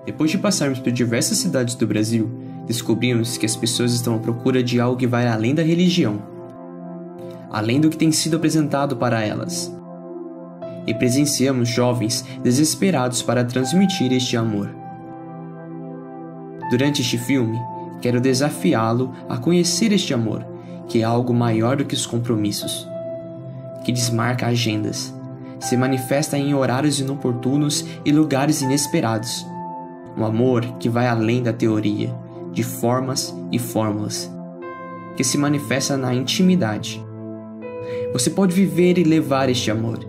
Depois de passarmos por diversas cidades do Brasil, descobrimos que as pessoas estão à procura de algo que vai além da religião, além do que tem sido apresentado para elas. E presenciamos jovens desesperados para transmitir este amor. Durante este filme, quero desafiá-lo a conhecer este amor, que é algo maior do que os compromissos, que desmarca agendas, se manifesta em horários inoportunos e lugares inesperados. Um amor que vai além da teoria, de formas e fórmulas, que se manifesta na intimidade. Você pode viver e levar este amor,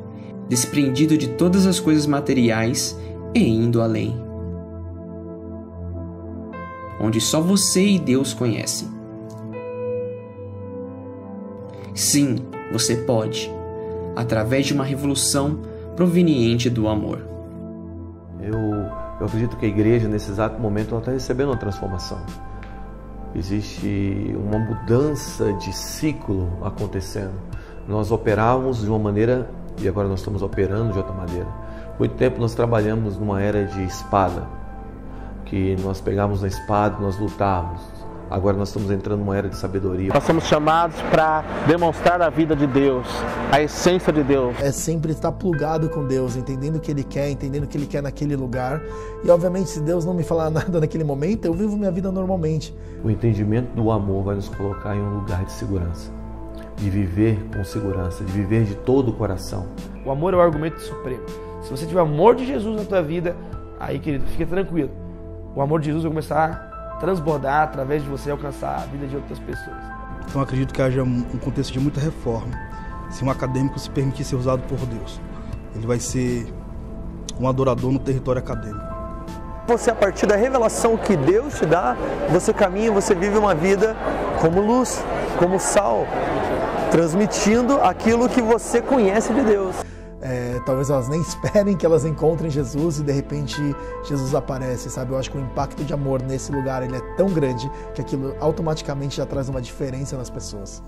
desprendido de todas as coisas materiais e indo além, onde só você e Deus conhecem. Sim, você pode, através de uma revolução proveniente do amor. Eu acredito que a igreja, nesse exato momento, ela está recebendo uma transformação. Existe uma mudança de ciclo acontecendo. Nós operávamos de uma maneira e agora nós estamos operando de outra maneira. Muito tempo nós trabalhamos numa era de espada, que nós pegávamos a espada e nós lutávamos. Agora nós estamos entrando numa era de sabedoria. Nós somos chamados para demonstrar a vida de Deus, a essência de Deus. É sempre estar plugado com Deus, entendendo o que Ele quer, entendendo o que Ele quer naquele lugar. E obviamente, se Deus não me falar nada naquele momento, eu vivo minha vida normalmente. O entendimento do amor vai nos colocar em um lugar de segurança, de viver com segurança, de viver de todo o coração. O amor é o argumento supremo. Se você tiver o amor de Jesus na tua vida, aí, querido, fica tranquilo. O amor de Jesus vai começar a transbordar através de você alcançar a vida de outras pessoas. Então acredito que haja um contexto de muita reforma. Se um acadêmico se permitir ser usado por Deus, ele vai ser um adorador no território acadêmico. Você, a partir da revelação que Deus te dá, você caminha, você vive uma vida como luz, como sal, transmitindo aquilo que você conhece de Deus. Talvez elas nem esperem que elas encontrem Jesus e de repente Jesus aparece, sabe? Eu acho que o impacto de amor nesse lugar ele é tão grande que aquilo automaticamente já traz uma diferença nas pessoas.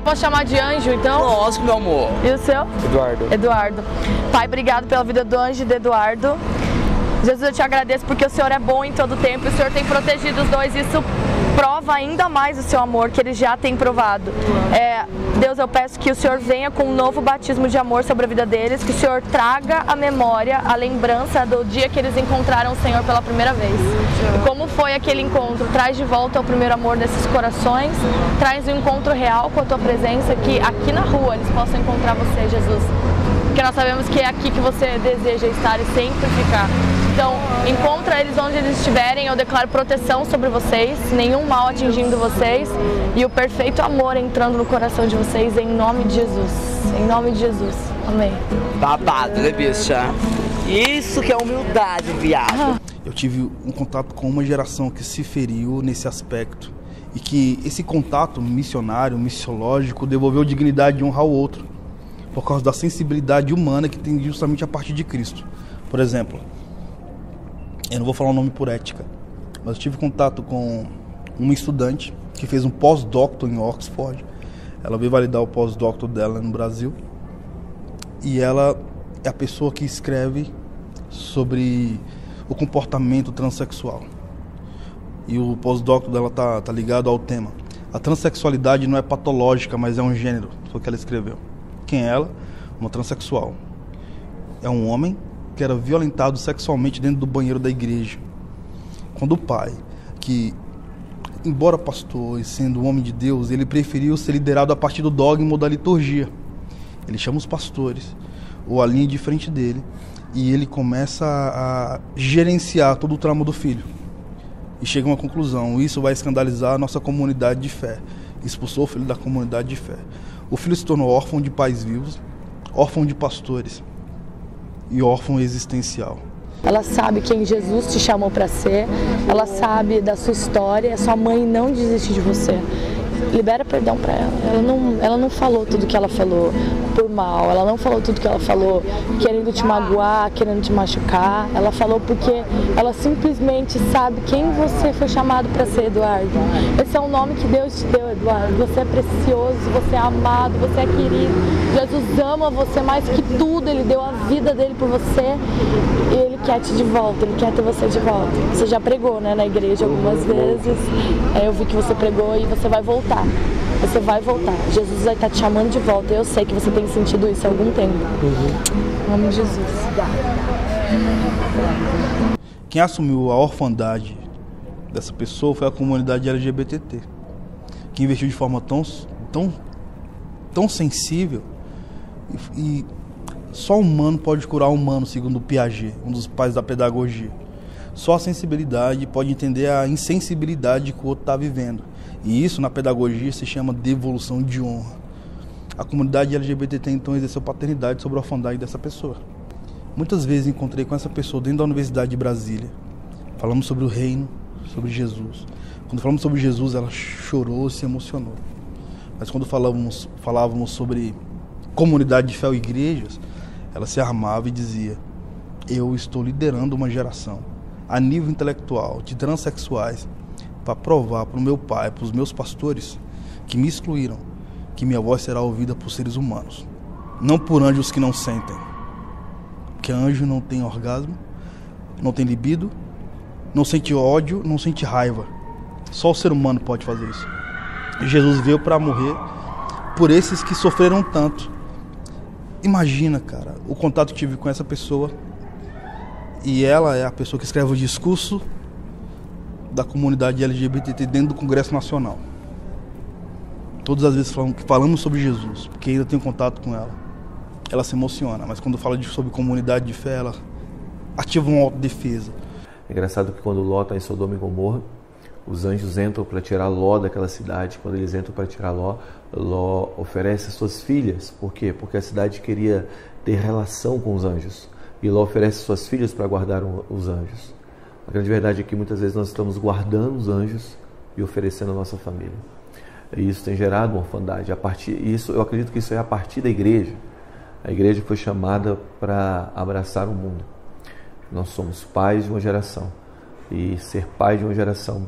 Posso chamar de Anjo, então? Lógico, meu amor. E o seu? Eduardo. Eduardo. Pai, obrigado pela vida do Anjo e do Eduardo. Jesus, eu te agradeço porque o Senhor é bom em todo tempo, o Senhor tem protegido os dois, isso prova ainda mais o seu amor, que Ele já tem provado. Deus, eu peço que o Senhor venha com um novo batismo de amor sobre a vida deles, que o Senhor traga a memória, a lembrança do dia que eles encontraram o Senhor pela primeira vez. E como foi aquele encontro? Traz de volta o primeiro amor desses corações, traz um encontro real com a Tua presença, que aqui na rua eles possam encontrar Você, Jesus. Porque nós sabemos que é aqui que Você deseja estar e sempre ficar. Então, encontra eles onde eles estiverem, eu declaro proteção sobre vocês, nenhum mal atingindo vocês e o perfeito amor entrando no coração de vocês, em nome de Jesus. Em nome de Jesus. Amém. Babado, né, bicha? Isso que é humildade, viado. Eu tive um contato com uma geração que se feriu nesse aspecto e que esse contato missionário, missiológico, devolveu dignidade de um ao outro por causa da sensibilidade humana que tem justamente a partir de Cristo. Por exemplo, eu não vou falar o nome por ética, mas eu tive contato com uma estudante que fez um pós-doutor em Oxford. Ela veio validar o pós-doutor dela no Brasil. E ela é a pessoa que escreve sobre o comportamento transexual. E o pós-doutor dela tá ligado ao tema. A transexualidade não é patológica, mas é um gênero. Foi o que ela escreveu. Quem é ela? Uma transexual. É um homem que era violentado sexualmente dentro do banheiro da igreja. Quando o pai, que embora pastor e sendo um homem de Deus, ele preferiu ser liderado a partir do dogma da liturgia. Ele chama os pastores, ou a linha de frente dele, e ele começa a gerenciar todo o trauma do filho. E chega a uma conclusão: isso vai escandalizar a nossa comunidade de fé. Expulsou o filho da comunidade de fé. O filho se tornou órfão de pais vivos, órfão de pastores e órfão existencial. Ela sabe quem Jesus te chamou para ser, ela sabe da sua história, sua mãe não desiste de você. libera perdão para ela. Ela não falou tudo que ela falou por mal, ela não falou tudo que ela falou querendo te magoar, querendo te machucar. Ela falou porque ela simplesmente sabe quem você foi chamado para ser, Eduardo. Esse é o nome que Deus te deu, Eduardo. Você é precioso, você é amado, você é querido. Jesus ama você mais que tudo, Ele deu a vida dele por você e Ele quer te de volta, Ele quer ter você de volta. Você já pregou, né, na igreja algumas vezes, eu vi que você pregou e você vai voltar. Você vai voltar. Jesus vai estar te chamando de volta. Eu sei que você tem sentido isso há algum tempo. Em nome de Jesus. Quem assumiu a orfandade dessa pessoa foi a comunidade LGBT, que investiu de forma tão sensível e só humano pode curar o humano, segundo Piaget, um dos pais da pedagogia. Só a sensibilidade pode entender a insensibilidade que o outro está vivendo. E isso, na pedagogia, se chama devolução de honra. A comunidade LGBT então exerceu paternidade sobre a orfandade dessa pessoa. Muitas vezes encontrei com essa pessoa dentro da Universidade de Brasília. Falamos sobre o reino, sobre Jesus. Quando falamos sobre Jesus, ela chorou, se emocionou. Mas quando falávamos sobre comunidade de fé ou igrejas, ela se armava e dizia: eu estou liderando uma geração a nível intelectual de transexuais para provar para o meu pai, para os meus pastores que me excluíram, que minha voz será ouvida por seres humanos, não por anjos que não sentem. Porque anjo não tem orgasmo, não tem libido, não sente ódio, não sente raiva. Só o ser humano pode fazer isso. E Jesus veio para morrer por esses que sofreram tanto. Imagina, cara, o contato que tive com essa pessoa. E ela é a pessoa que escreve o discurso da comunidade LGBT dentro do Congresso Nacional. Todas as vezes que falamos sobre Jesus, porque ainda tenho contato com ela, ela se emociona. Mas quando fala sobre comunidade de fé, ela ativa uma autodefesa. É engraçado que quando Ló está em Sodoma e Gomorra, os anjos entram para tirar Ló daquela cidade. Quando eles entram para tirar Ló, Ló oferece suas filhas. Por quê? Porque a cidade queria ter relação com os anjos. E Ló oferece suas filhas para guardar os anjos. A grande verdade é que muitas vezes nós estamos guardando os anjos e oferecendo a nossa família. E isso tem gerado uma orfandade. Eu acredito que isso é a partir da igreja. A igreja foi chamada para abraçar o mundo. Nós somos pais de uma geração. E ser pai de uma geração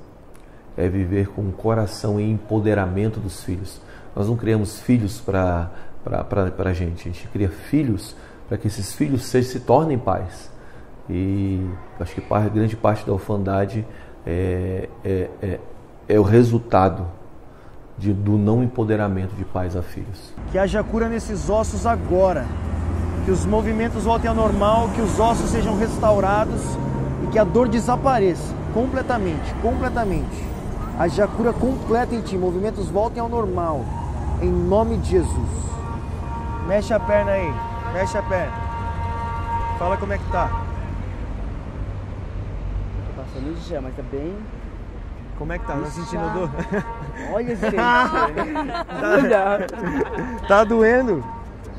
é viver com o coração em empoderamento dos filhos. Nós não criamos filhos para a gente cria filhos para que esses filhos se tornem pais. E acho que grande parte da orfandade é o resultado do não empoderamento de pais a filhos. Que haja cura nesses ossos agora, que os movimentos voltem ao normal, que os ossos sejam restaurados e que a dor desapareça completamente. Haja cura completa em ti, movimentos voltem ao normal, em nome de Jesus. Mexe a perna aí, mexe a perna. Fala como é que tá. Tô passando já, mas tá bem... Como é que tá? Tá sentindo dor? Olha, gente. Tá doendo?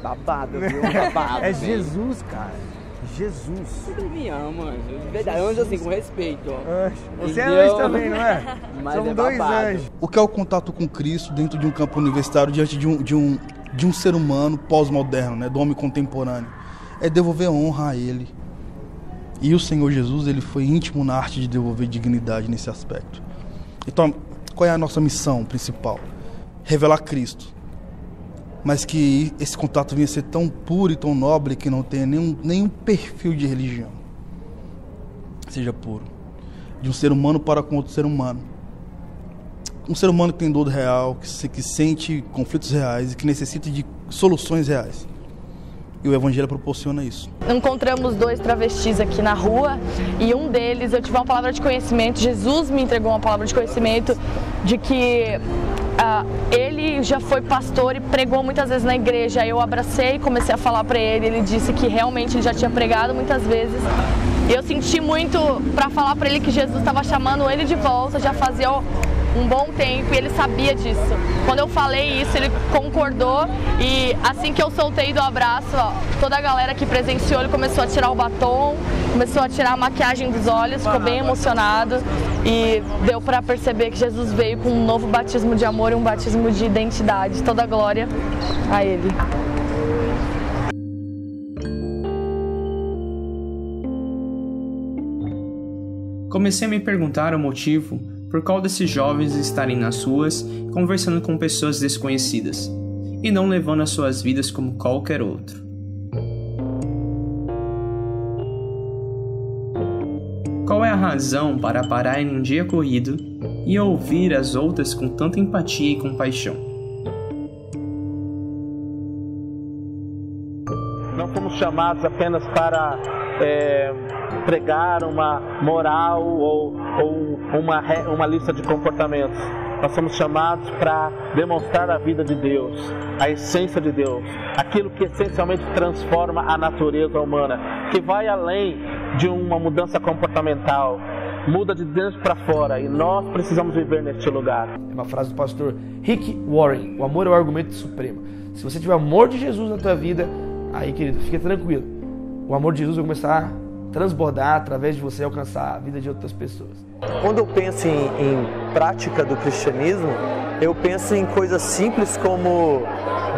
Babado, viu? Babado. É Jesus, cara. Jesus. Ele me ama, anjo. De verdade, anjo assim, com respeito. Ó. Você é anjo também, não é? Mas são é dois babado. anjos. O que é o contato com Cristo dentro de um campo universitário, diante de um ser humano pós-moderno, né, do homem contemporâneo? É devolver honra a Ele. E o Senhor Jesus, Ele foi íntimo na arte de devolver dignidade nesse aspecto. Então, qual é a nossa missão principal? Revelar Cristo. Mas que esse contato venha a ser tão puro e tão nobre que não tenha nenhum perfil de religião. Seja puro. De um ser humano para com outro ser humano. Um ser humano que tem dor real, que sente conflitos reais e que necessita de soluções reais. E o Evangelho proporciona isso. Encontramos 2 travestis aqui na rua e um deles, eu tive uma palavra de conhecimento, Jesus me entregou uma palavra de conhecimento de que ele já foi pastor e pregou muitas vezes na igreja. Eu abracei e comecei a falar para ele disse que realmente ele já tinha pregado muitas vezes. E eu senti muito para falar para ele que Jesus estava chamando ele de volta, já fazia um bom tempo e ele sabia disso. Quando eu falei isso, ele concordou e assim que eu soltei do abraço, ó, toda a galera que presenciou, ele começou a tirar o batom, começou a tirar a maquiagem dos olhos, ficou bem emocionado e deu para perceber que Jesus veio com um novo batismo de amor e um batismo de identidade. Toda a glória a Ele. Comecei a me perguntar o motivo por qual desses jovens estarem nas ruas conversando com pessoas desconhecidas e não levando as suas vidas como qualquer outro. Qual é a razão para parar em um dia corrido e ouvir as outras com tanta empatia e compaixão? Não fomos chamados apenas para pregar uma moral ou uma lista de comportamentos. Nós somos chamados para demonstrar a vida de Deus, a essência de Deus, aquilo que essencialmente transforma a natureza humana, que vai além de uma mudança comportamental, muda de dentro para fora e nós precisamos viver neste lugar. É uma frase do pastor Rick Warren: o amor é o argumento supremo. Se você tiver o amor de Jesus na tua vida, aí, querido, fica tranquilo. O amor de Jesus vai começar a transbordar através de você, alcançar a vida de outras pessoas. Quando eu penso em prática do cristianismo, eu penso em coisas simples como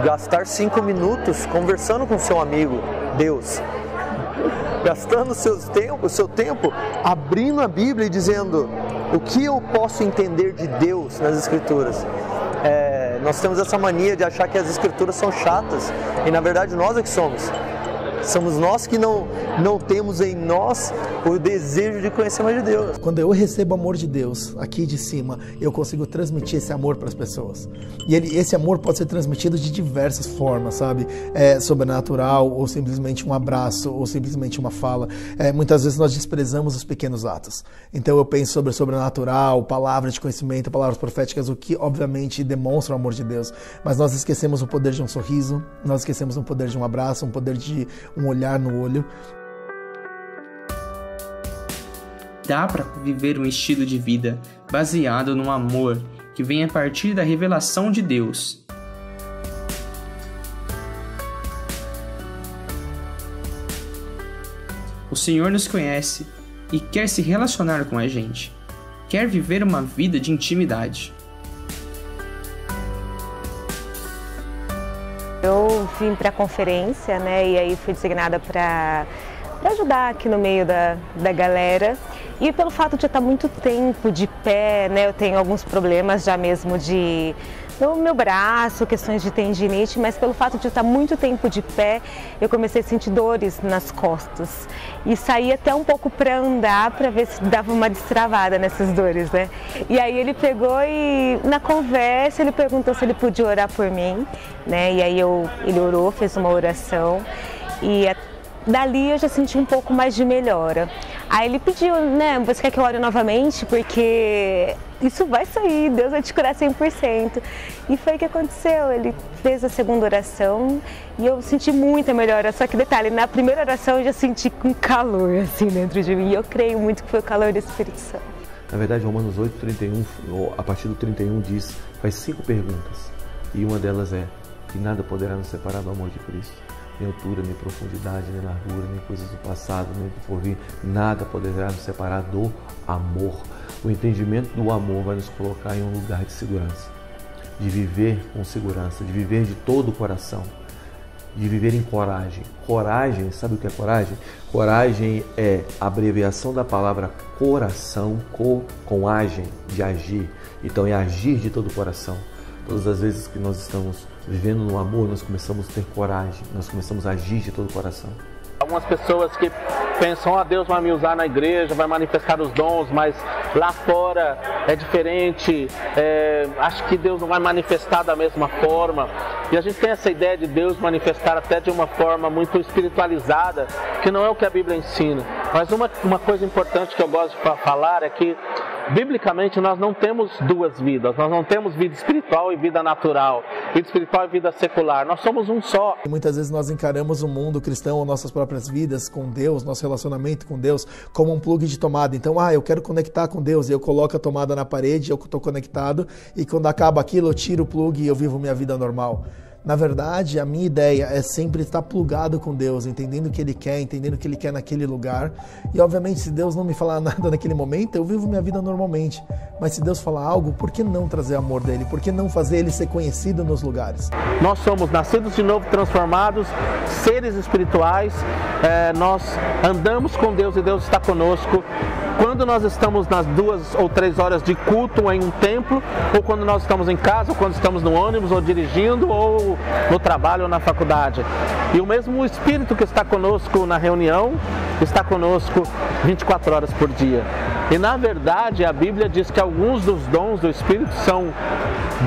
gastar 5 minutos conversando com seu amigo, Deus. Gastando o seu tempo abrindo a Bíblia e dizendo o que eu posso entender de Deus nas Escrituras. Nós temos essa mania de achar que as Escrituras são chatas e na verdade nós é que somos. Somos nós que não temos em nós o desejo de conhecer mais de Deus. Quando eu recebo o amor de Deus aqui de cima, eu consigo transmitir esse amor para as pessoas. E esse amor pode ser transmitido de diversas formas, sabe? Sobrenatural, ou simplesmente um abraço, ou simplesmente uma fala. Muitas vezes nós desprezamos os pequenos atos. Então eu penso sobre o sobrenatural, palavras de conhecimento, palavras proféticas, o que obviamente demonstra o amor de Deus. Mas nós esquecemos o poder de um sorriso, nós esquecemos o poder de um abraço, o poder de um olhar no olho. Dá para viver um estilo de vida baseado no amor que vem a partir da revelação de Deus. O Senhor nos conhece e quer se relacionar com a gente. Quer viver uma vida de intimidade. Eu vim para a conferência, né, e aí fui designada para ajudar aqui no meio da galera. E pelo fato de eu estar muito tempo de pé, né, eu tenho alguns problemas já mesmo no meu braço, questões de tendinite, mas pelo fato de eu estar muito tempo de pé, eu comecei a sentir dores nas costas. E saí até um pouco para andar, para ver se dava uma destravada nessas dores, né? E aí ele pegou e, na conversa, ele perguntou se ele podia orar por mim, né? E aí ele orou, fez uma oração e dali eu já senti um pouco mais de melhora. Aí ele pediu, né, você quer que eu ore novamente? Porque isso vai sair, Deus vai te curar 100%. E foi o que aconteceu, ele fez a segunda oração e eu senti muita melhora. Só que detalhe, na primeira oração eu já senti um calor assim dentro de mim. E eu creio muito que foi o calor do Espírito Santo. Na verdade, Romanos 8:31, a partir do 31 diz, faz 5 perguntas. E uma delas é, que nada poderá nos separar do amor de Cristo. Nem altura, nem profundidade, nem largura, nem coisas do passado, nem do porvir, nada poderá nos separar do amor. O entendimento do amor vai nos colocar em um lugar de segurança, de viver com segurança, de viver de todo o coração, de viver em coragem. Coragem, sabe o que é coragem? Coragem é a abreviação da palavra coração, com agem, de agir. Então é agir de todo o coração. Todas as vezes que nós estamos vivendo no amor, nós começamos a ter coragem, nós começamos a agir de todo o coração. Algumas pessoas que pensam, Deus vai me usar na igreja, vai manifestar os dons, mas lá fora é diferente, acho que Deus não vai manifestar da mesma forma. E a gente tem essa ideia de Deus manifestar até de uma forma muito espiritualizada, que não é o que a Bíblia ensina. Mas uma coisa importante que eu gosto de falar é que, biblicamente, nós não temos duas vidas, nós não temos vida espiritual e vida natural. vida espiritual e vida secular. Nós somos um só. E muitas vezes nós encaramos o mundo cristão, nossas próprias vidas com Deus, nosso relacionamento com Deus, como um plug de tomada. Então, eu quero conectar com Deus, e eu coloco a tomada na parede, eu estou conectado, e quando acaba aquilo eu tiro o plug e eu vivo minha vida normal. Na verdade, a minha ideia é sempre estar plugado com Deus, entendendo o que Ele quer, entendendo o que Ele quer naquele lugar. E obviamente, se Deus não me falar nada naquele momento, eu vivo minha vida normalmente. Mas se Deus falar algo, por que não trazer o amor dEle? Por que não fazer Ele ser conhecido nos lugares? Nós somos nascidos de novo, transformados, seres espirituais. Nós andamos com Deus e Deus está conosco. Quando nós estamos nas 2 ou 3 horas de culto em um templo, ou quando nós estamos em casa, ou quando estamos no ônibus, ou dirigindo, ou no trabalho, ou na faculdade. E o mesmo Espírito que está conosco na reunião, está conosco 24 horas por dia. E na verdade, a Bíblia diz que alguns dos dons do Espírito são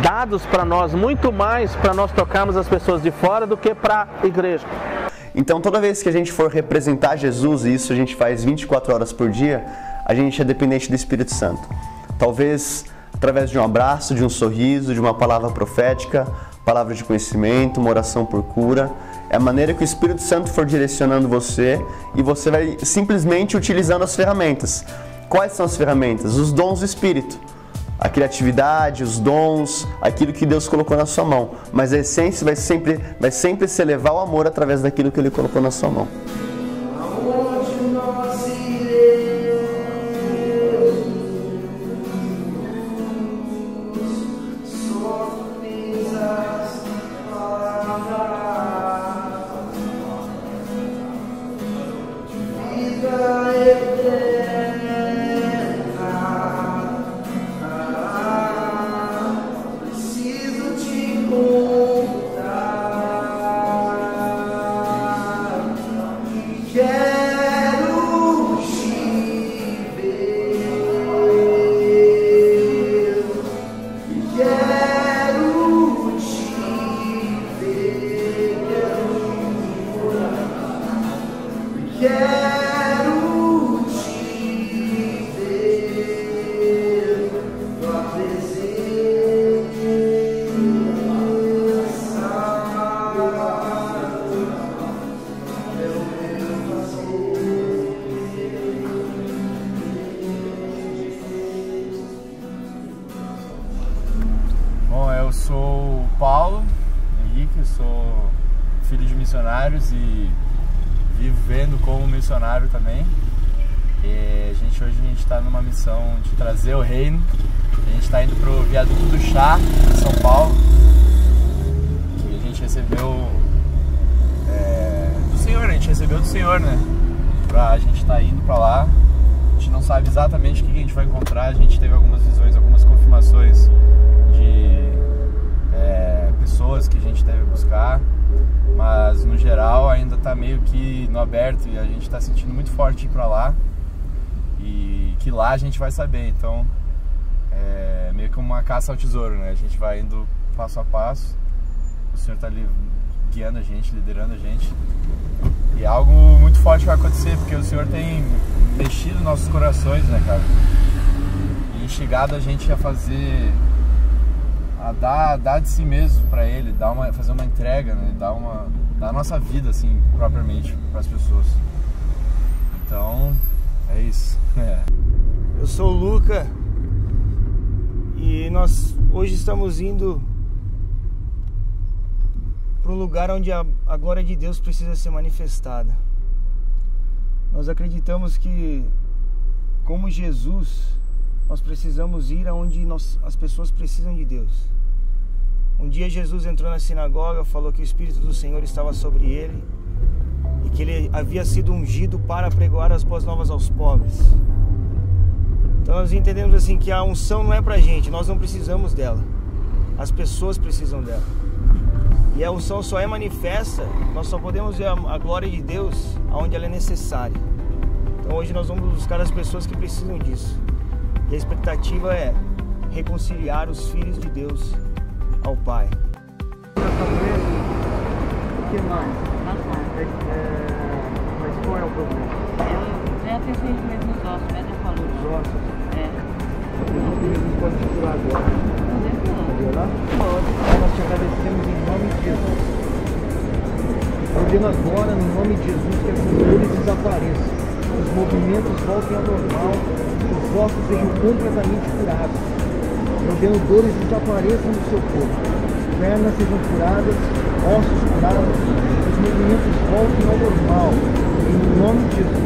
dados para nós, muito mais para nós tocarmos as pessoas de fora do que para a igreja. Então, toda vez que a gente for representar Jesus, e isso a gente faz 24 horas por dia, a gente é dependente do Espírito Santo. Talvez através de um abraço, de um sorriso, de uma palavra profética, palavra de conhecimento, uma oração por cura. É a maneira que o Espírito Santo for direcionando você e você vai simplesmente utilizando as ferramentas. Quais são as ferramentas? Os dons do Espírito. A criatividade, os dons, aquilo que Deus colocou na sua mão. Mas a essência vai sempre se elevar ao amor através daquilo que Ele colocou na sua mão. Eu sou o Paulo Henrique, eu sou filho de missionários e vivo vendo como missionário também. E hoje a gente está numa missão de trazer o reino. A gente está indo para o Viaduto do Chá, em São Paulo, que a gente recebeu do Senhor, né? A gente está indo para lá. A gente não sabe exatamente o que a gente vai encontrar. A gente teve algumas visões, algumas confirmações de pessoas que a gente deve buscar, mas no geral ainda está meio que no aberto e a gente está sentindo muito forte ir para lá e que lá a gente vai saber. Então é meio que uma caça ao tesouro, né? A gente vai indo passo a passo, o Senhor está ali guiando a gente, liderando a gente, e algo muito forte vai acontecer, porque o Senhor tem mexido nos nossos corações, né, cara? E instigado a gente a fazer, a dar de si mesmo para Ele, fazer uma entrega, né? Dar a nossa vida, assim, propriamente, para as pessoas. Então, é isso. Eu sou o Luca e nós hoje estamos indo para um lugar onde a glória de Deus precisa ser manifestada. Nós acreditamos que, como Jesus, nós precisamos ir aonde as pessoas precisam de Deus. Um dia Jesus entrou na sinagoga, falou que o Espírito do Senhor estava sobre ele e que ele havia sido ungido para pregoar as boas novas aos pobres. Então nós entendemos assim que a unção não é pra gente, nós não precisamos dela. As pessoas precisam dela. E a unção só é manifesta, nós só podemos ver a glória de Deus aonde ela é necessária. Então hoje nós vamos buscar as pessoas que precisam disso. E a expectativa é reconciliar os filhos de Deus ao Pai. O que mais? Mas qual é o problema? É a pessoa mesmo nos ossos, né? Já falou. Os ossos? Jesus pode te curar agora. Pode orar? Pai, nós te agradecemos em nome de Jesus. Ordeno agora, no nome de Jesus, que essas dores desapareçam, os movimentos voltem ao normal, os ossos sejam completamente curados. Ordeno dores desapareçam do seu corpo, pernas sejam curadas, ossos curados, os movimentos voltem ao normal. Em nome de Jesus.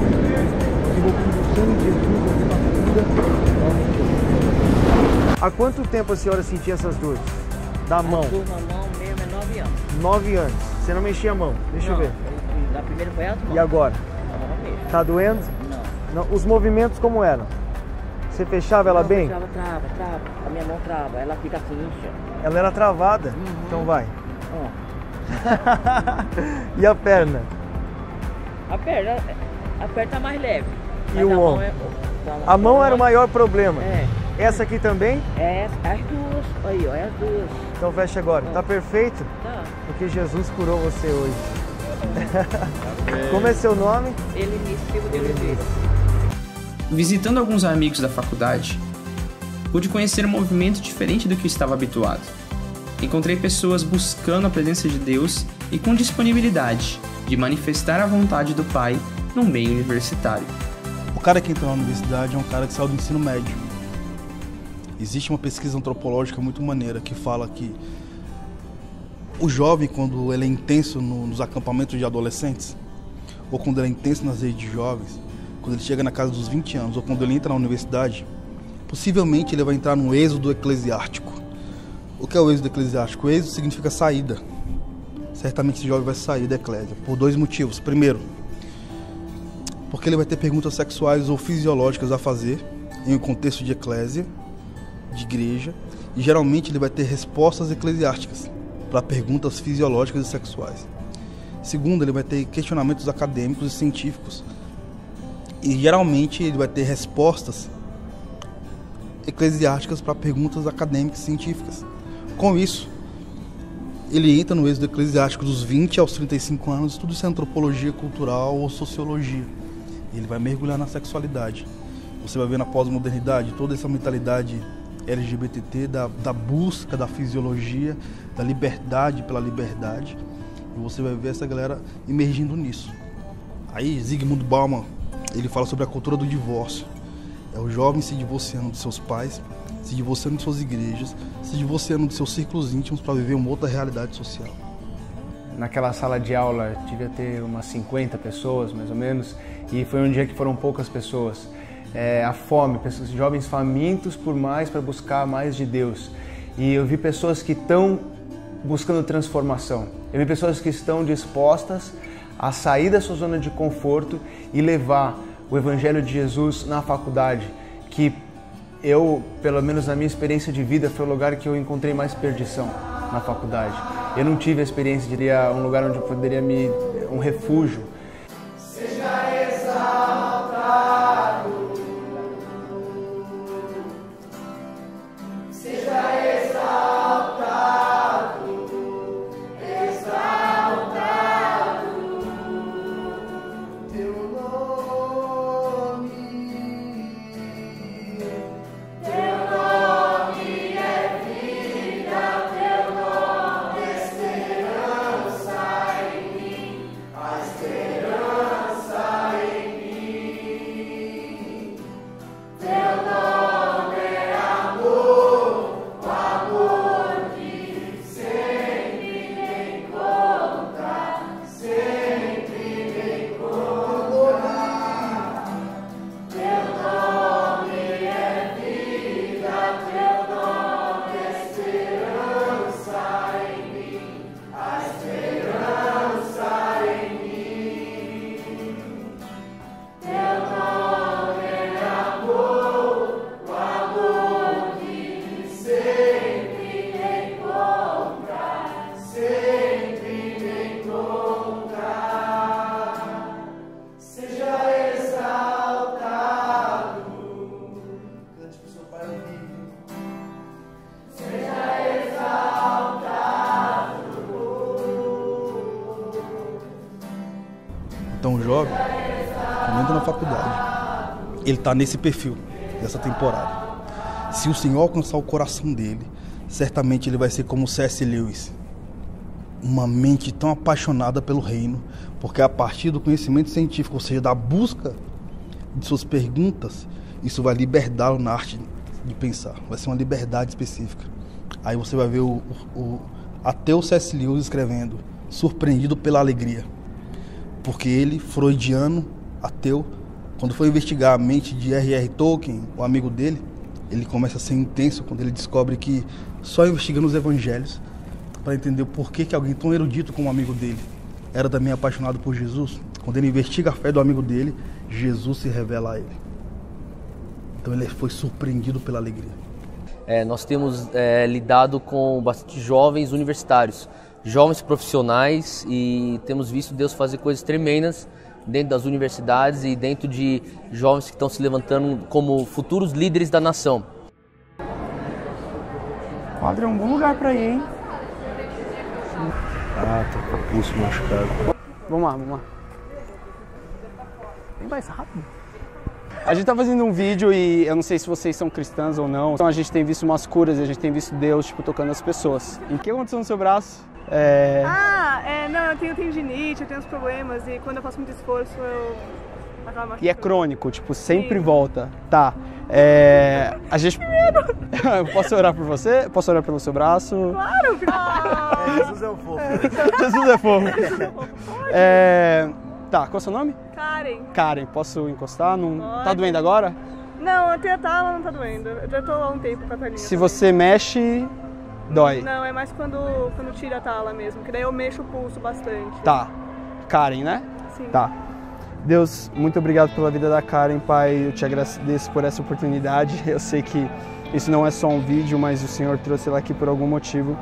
Invocando o sangue de Jesus, ordeno a cura, em nome de Jesus. Há quanto tempo a senhora sentia essas dores? Da mão? A dor na mão mesmo é 9 anos. 9 anos. Você não mexia a mão? Deixa eu ver. Da primeira foi a mão. E agora? Não. Tá doendo? Não. Os movimentos como eram? Você fechava ela bem? Trava. A minha mão trava. Ela fica assim, incha. Ela era travada? Então vai. E a perna? A perna tá mais leve. E o ombro? A mão era o maior problema? É. Essa aqui também? É, as duas. Aí, ó, as duas. Então fecha agora. Tá perfeito? Tá. Porque Jesus curou você hoje. Como é seu nome? Elenice Silva de Oliveira. Visitando alguns amigos da faculdade, pude conhecer um movimento diferente do que eu estava habituado. Encontrei pessoas buscando a presença de Deus e com disponibilidade de manifestar a vontade do Pai no meio universitário. O cara que entrou na universidade é um cara que saiu do ensino médio. Existe uma pesquisa antropológica muito maneira que fala que o jovem, quando ele é intenso nos acampamentos de adolescentes, ou quando ele é intenso nas redes de jovens, quando ele chega na casa dos 20 anos, ou quando ele entra na universidade, possivelmente ele vai entrar no êxodo eclesiástico. O que é o êxodo eclesiástico? O êxodo significa saída. Certamente esse jovem vai sair da eclésia, por 2 motivos. Primeiro, porque ele vai ter perguntas sexuais ou fisiológicas a fazer em um contexto de eclésia, de igreja, e geralmente ele vai ter respostas eclesiásticas para perguntas fisiológicas e sexuais. Segundo, ele vai ter questionamentos acadêmicos e científicos, e geralmente ele vai ter respostas eclesiásticas para perguntas acadêmicas e científicas. Com isso, ele entra no êxodo eclesiástico dos 20 aos 35 anos, tudo isso é antropologia cultural ou sociologia. Ele vai mergulhar na sexualidade. Você vai ver na pós-modernidade toda essa mentalidade LGBT, da busca da fisiologia, da liberdade pela liberdade. E você vai ver essa galera emergindo nisso. Aí Zygmunt Bauman, ele fala sobre a cultura do divórcio. É o jovem se divorciando de seus pais, se divorciando de suas igrejas, se divorciando de seus círculos íntimos para viver uma outra realidade social. Naquela sala de aula devia ter umas 50 pessoas, mais ou menos, e foi um dia que foram poucas pessoas. A fome, pessoas, jovens famintos por mais, para buscar mais de Deus. E eu vi pessoas que estão buscando transformação. Eu vi pessoas que estão dispostas a sair da sua zona de conforto e levar o Evangelho de Jesus na faculdade, que eu, pelo menos na minha experiência de vida, foi o lugar que eu encontrei mais perdição na faculdade. Eu não tive a experiência, diria, um lugar onde eu poderia um refúgio. Seja exaltado, seja exaltado, exaltado, teu nome é vida, teu nome é esperança em mim, a esperança em mim. Teu nome é amor, o amor que sempre me encontra, sempre me encontra. Teu nome é vida, teu nome é esperança em mim, a esperança em mim. Teu nome é amor, o amor que sempre me encontra, sempre me encontra. Seja exaltado, cante pro seu Pai ouvir. Seja exaltado. Então o jovem, quando entra na faculdade, ele está nesse perfil dessa temporada. Se o Senhor alcançar o coração dele, certamente ele vai ser como C.S. Lewis. Uma mente tão apaixonada pelo reino, porque a partir do conhecimento científico, ou seja, da busca de suas perguntas, isso vai liberdá-lo na arte de pensar. Vai ser uma liberdade específica. Aí você vai ver até o C.S. Lewis escrevendo, surpreendido pela alegria. Porque ele, freudiano, ateu, quando foi investigar a mente de R.R. Tolkien, o amigo dele, ele começa a ser intenso quando ele descobre que só investigando os evangelhos para entender o porquê que alguém tão erudito como o amigo dele era também apaixonado por Jesus. Quando ele investiga a fé do amigo dele, Jesus se revela a ele. Então ele foi surpreendido pela alegria. Nós temos lidado com bastante jovens universitários, jovens profissionais, e temos visto Deus fazer coisas tremendas dentro das universidades e dentro de jovens que estão se levantando como futuros líderes da nação. Padre, é um bom lugar para ir, hein? Ah, tô com o pulso machucado. Vamos lá. Vem mais rápido. A gente tá fazendo um vídeo e eu não sei se vocês são cristãos ou não. Então a gente tem visto umas curas e a gente tem visto Deus, tocando as pessoas. E o que aconteceu no seu braço? Não, eu tenho tendinite, eu tenho uns problemas e quando eu faço muito esforço eu acabo machucando. E é crônico, sempre volta. Tá. A gente... Posso orar por você? Posso orar pelo seu braço? Claro! Jesus é o fofo. Jesus é fofo. Tá, qual é o seu nome? Karen. Karen, posso encostar? Não... Pode. Tá doendo agora? Não, até a tala não tá doendo. Eu já tô há um tempo com a talinha. Se você mexe, dói. Não, é mais quando tira a tala mesmo, que daí eu mexo o pulso bastante. Tá. Karen, né? Sim. Tá. Deus, muito obrigado pela vida da Karen, Pai. Eu te agradeço por essa oportunidade. Eu sei que isso não é só um vídeo, mas o Senhor trouxe ela aqui por algum motivo.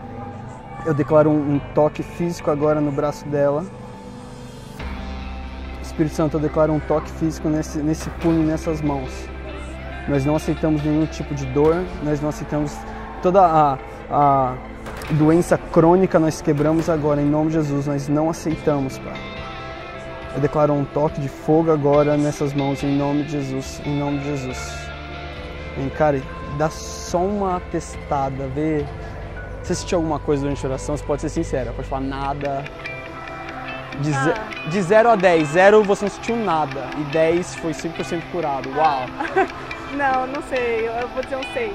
Eu declaro um toque físico agora no braço dela. Espírito Santo, eu declaro um toque físico nesse punho e nessas mãos. Nós não aceitamos nenhum tipo de dor, nós não aceitamos toda a doença crônica, nós quebramos agora, em nome de Jesus, nós não aceitamos, Pai. Eu declaro um toque de fogo agora nessas mãos, em nome de Jesus, em nome de Jesus. Vem, cara, dá só uma testada, vê. Se você sentiu alguma coisa durante a oração, você pode ser sincera, pode falar nada. De 0 a 10, 0 você não sentiu nada e 10 foi 100% curado. Uau! Não sei, eu vou dizer um 6.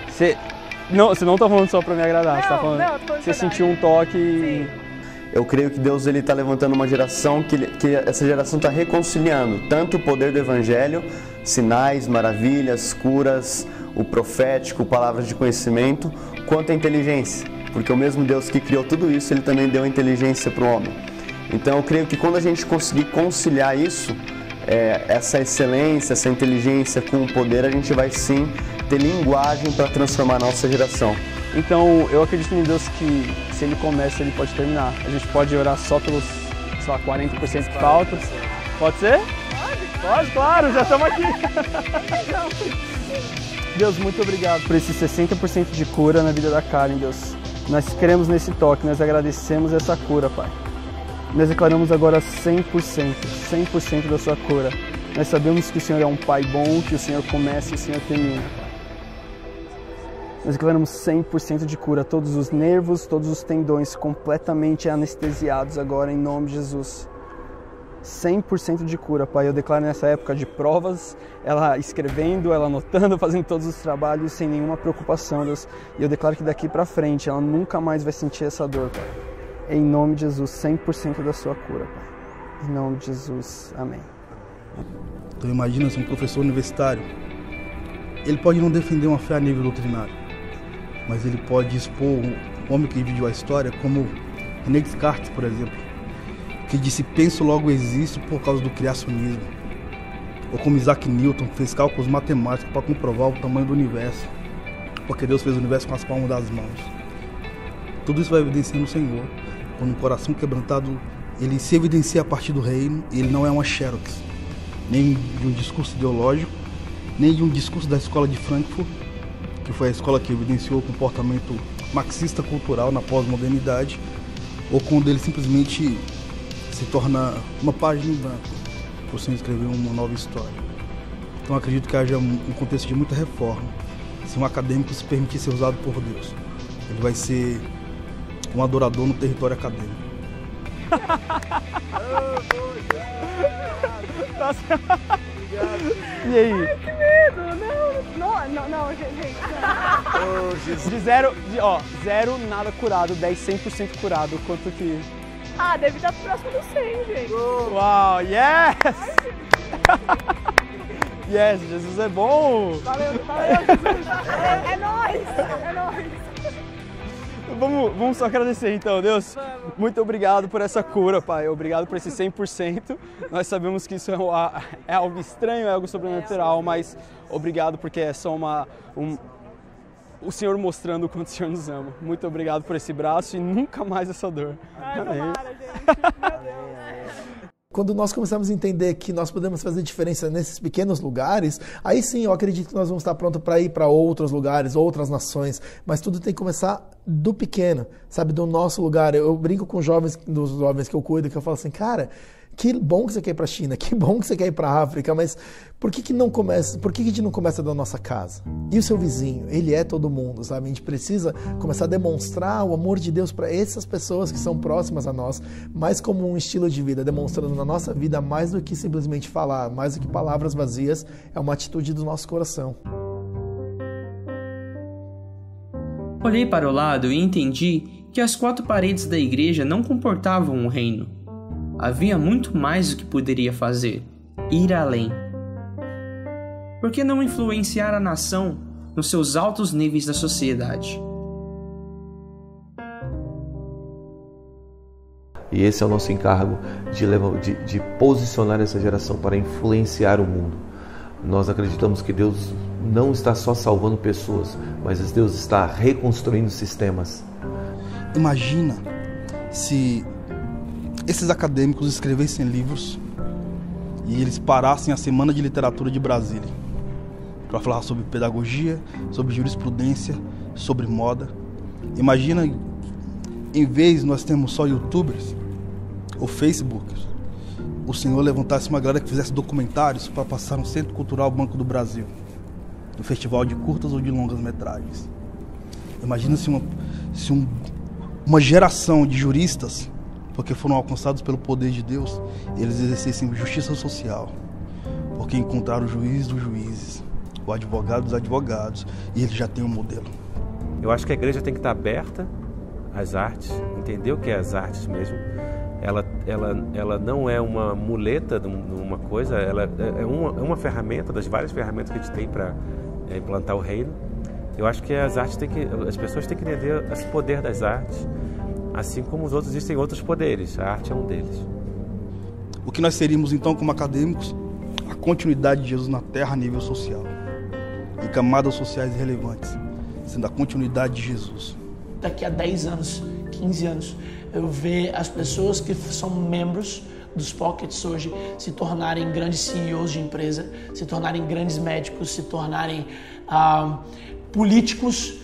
Você não tá falando só pra me agradar, não, você tá falando. Não, tô você sentiu um toque. Sim. Eu creio que Deus está levantando uma geração que essa geração está reconciliando tanto o poder do Evangelho, sinais, maravilhas, curas, o profético, palavras de conhecimento, quanto a inteligência. Porque o mesmo Deus que criou tudo isso, Ele também deu inteligência para o homem. Então eu creio que quando a gente conseguir conciliar isso, essa excelência, essa inteligência com o poder, a gente vai sim ter linguagem para transformar a nossa geração. Então eu acredito em Deus que se Ele começa, Ele pode terminar. A gente pode orar só pelos, 40% que faltam. Pode ser? Pode, claro, já estamos aqui. Deus, muito obrigado por esse 60% de cura na vida da Karen, Deus. Nós cremos nesse toque, nós agradecemos essa cura, Pai. Nós declaramos agora 100% da sua cura. Nós sabemos que o Senhor é um Pai bom, que o Senhor começa e o Senhor termina, Pai. Nós declaramos 100% de cura, todos os nervos, todos os tendões completamente anestesiados agora, em nome de Jesus. 100% de cura, Pai. Eu declaro nessa época de provas, ela escrevendo, ela anotando, fazendo todos os trabalhos sem nenhuma preocupação, Deus. E eu declaro que daqui pra frente ela nunca mais vai sentir essa dor, Pai. Em nome de Jesus, 100% da sua cura, Pai. Em nome de Jesus, amém. Então imagina se um professor universitário, ele pode não defender uma fé a nível doutrinário, mas ele pode expor um homem que dividiu a história, como René Descartes, por exemplo, que disse penso logo existo por causa do criacionismo, ou como Isaac Newton, que fez cálculos matemáticos para comprovar o tamanho do universo, porque Deus fez o universo com as palmas das mãos. Tudo isso vai evidenciando o Senhor. Quando um coração quebrantado, ele se evidencia a partir do reino, e ele não é uma xerox, nem de um discurso ideológico, nem de um discurso da escola de Frankfurt, que foi a escola que evidenciou o comportamento marxista cultural na pós-modernidade, ou quando ele simplesmente se torna uma página em branco, por se escrever uma nova história. Então acredito que haja um contexto de muita reforma, se um acadêmico se permitir ser usado por Deus. Ele vai ser um adorador no território acadêmico. E aí? Ai, que medo! Não, gente. Oh, Jesus. De zero nada curado, 10, 100% curado. Quanto que... Ah, deve estar próximo do 100, gente. Uau, yes! Yes, Jesus é bom! Valeu, Jesus! É nóis! Vamos só agradecer então, Deus. Muito obrigado por essa cura, Pai. Obrigado por esse 100%. Nós sabemos que isso é algo estranho, é algo sobrenatural, mas obrigado porque é só o Senhor mostrando o quanto o Senhor nos ama. Muito obrigado por esse braço e nunca mais essa dor. Amém. Meu Deus. Quando nós começamos a entender que nós podemos fazer diferença nesses pequenos lugares, aí sim eu acredito que nós vamos estar prontos para ir para outros lugares, outras nações, mas tudo tem que começar do pequeno, sabe, do nosso lugar. Eu brinco com dos jovens que eu cuido, que eu falo assim, cara, que bom que você quer ir para a China, que bom que você quer ir para a África, mas por que a gente não começa da nossa casa? E o seu vizinho, ele é todo mundo, sabe? A gente precisa começar a demonstrar o amor de Deus para essas pessoas que são próximas a nós, mais como um estilo de vida, demonstrando na nossa vida mais do que simplesmente falar, mais do que palavras vazias, é uma atitude do nosso coração. Olhei para o lado e entendi que as 4 paredes da igreja não comportavam um reino. Havia muito mais do que poderia fazer, ir além. Por que não influenciar a nação nos seus altos níveis da sociedade? E esse é o nosso encargo de posicionar essa geração para influenciar o mundo. Nós acreditamos que Deus não está só salvando pessoas, mas Deus está reconstruindo sistemas. Imagina se esses acadêmicos escrevessem livros e eles parassem a Semana de Literatura de Brasília para falar sobre pedagogia, sobre jurisprudência, sobre moda. Imagina, em vez de nós termos só youtubers ou facebookers, o Senhor levantasse uma galera que fizesse documentários para passar no Centro Cultural Banco do Brasil, no festival de curtas ou de longas metragens. Imagina se uma geração de juristas, porque foram alcançados pelo poder de Deus, eles exercessem justiça social, porque encontraram o juiz dos juízes, o advogado dos advogados, e eles já têm um modelo. Eu acho que a igreja tem que estar aberta às artes, entender o que é as artes mesmo. Ela não é uma muleta de uma coisa, ela é uma ferramenta das várias ferramentas que a gente tem para implantar o reino. Eu acho que as pessoas têm que entender esse poder das artes, assim como os outros existem outros poderes, a arte é um deles. O que nós seríamos então como acadêmicos? A continuidade de Jesus na Terra a nível social, em camadas sociais relevantes, sendo a continuidade de Jesus. Daqui a 10 anos, 15 anos, eu ver as pessoas que são membros dos Pockets hoje se tornarem grandes CEOs de empresa, se tornarem grandes médicos, se tornarem políticos